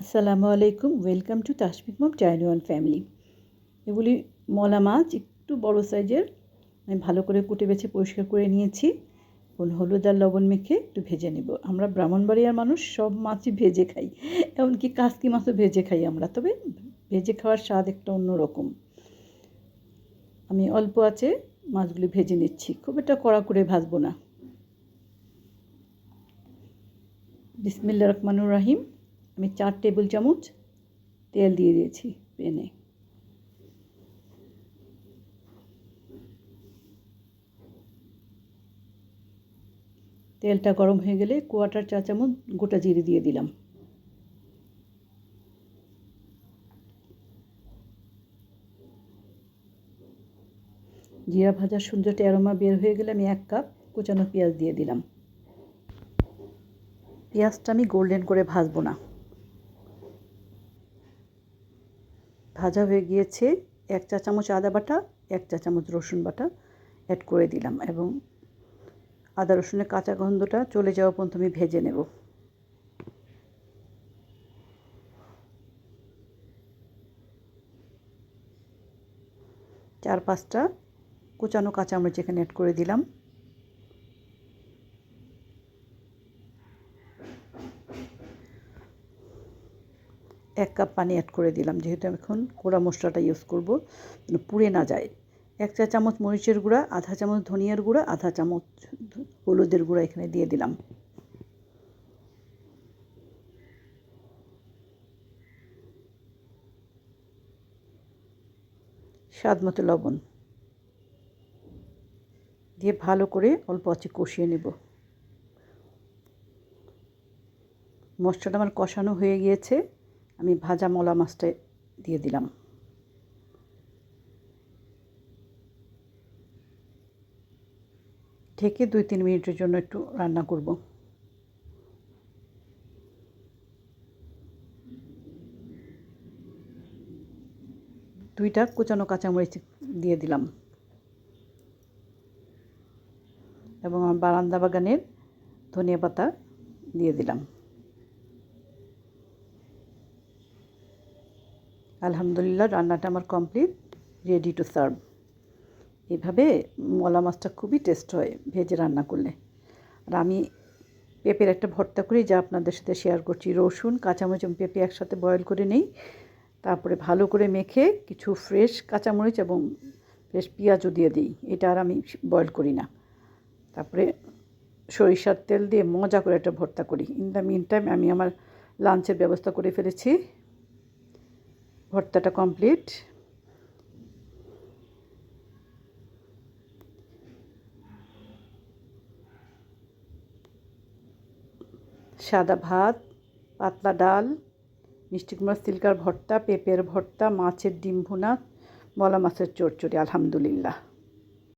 আসসালামু আলাইকুম, welcome to Tasmik mom child one family. এগুলি মলা মাছ, একটু বড় সাইজের। আমি ভালো করে কুটে বেছে পরিষ্কার করে নিয়েছি। এখন হলুদ আর লবণ মেখে একটু ভেজে নেব। আমরা ব্রাহ্মণবাড়িয়ার মানুষ, সব মাছই ভেজে খাই, এমনকি কাসকি মাছও ভেজে খাই আমরা। তবে ভেজে খাওয়ার স্বাদ একটা অন্যরকম। আমি অল্প আঁচে মাছগুলি ভেজে নিচ্ছি, খুব একটা কড়া করে ভাজবো না। বিসমিল্লাহির রহমানির রহিম। আমি 4 টেবিল চামচ তেল দিয়ে দিয়েছি প্যানে। তেলটা গরম হয়ে গেলে 1/4 চা চামচ গোটা জিরে দিয়ে দিলাম। জিরা ভাজার সুন্দর একটা অ্যারোমা বের হয়ে গেলে আমি 1 কাপ কুচানো পেঁয়াজ দিয়ে দিলাম। পেঁয়াজটা আমি গোল্ডেন করে ভাজবো না। ভাজা হয়ে গিয়েছে। 1 চা চামচ আদা বাটা, 1 চা চামচ রসুন বাটা অ্যাড করে দিলাম এবং আদা রসুনের কাঁচা গন্ধটা চলে যাওয়া পর্যন্ত আমি ভেজে নেব। চার পাঁচটা কুচানো কাঁচামরিচ এখানে অ্যাড করে দিলাম। এক কাপ পানি অ্যাড করে দিলাম, যেহেতু আমি এখন গুঁড়া মশলাটা ইউজ করব, যেন পুড়ে না যায়। 1 চা চামচ মরিচের গুঁড়া, আধা চামচ ধনিয়ার গুঁড়া, আধা চামচ হলুদের গুঁড়া এখানে দিয়ে দিলাম। স্বাদ মতো লবণ দিয়ে ভালো করে অল্প আঁচে কষিয়ে নেব। মশলাটা আমার কষানো হয়ে গিয়েছে। আমি ভাজা মলা মাছটা দিয়ে দিলাম। ঢেকে 2-3 মিনিটের জন্য একটু রান্না করব। দুইটা কুচানো কাঁচামরিচ দিয়ে দিলাম এবং আমার বারান্দা বাগানের ধনিয়া পাতা দিয়ে দিলাম। আলহামদুলিল্লাহ, রান্নাটা আমার কমপ্লিট, রেডি টু সার্ভ। এভাবে মলা মাছটা খুবই টেস্ট হয় ভেজে রান্না করলে। আর আমি পেঁপের একটা ভর্তা করি, যা আপনাদের সাথে শেয়ার করছি। রসুন, কাঁচামরিচ এবং পেঁপে একসাথে বয়েল করে নেই, তারপরে ভালো করে মেখে কিছু ফ্রেশ কাঁচামরিচ এবং ফ্রেশ পেঁয়াজও দিয়ে দিই। এটা আর আমি বয়েল করি না। তারপরে সরিষার তেল দিয়ে মজা করে একটা ভর্তা করি। ইন দ্য মিন টাইম আমি আমার লাঞ্চের ব্যবস্থা করে ফেলেছি। ভর্তাটা কমপ্লিট। সাদা ভাত, পাতলা ডাল, মিষ্টি কুমড়ার সিল্কার ভর্তা, পেঁপের ভর্তা, মাছের ডিম ভুনা, মলা মাছের চচ্চড়ি। আলহামদুলিল্লাহ।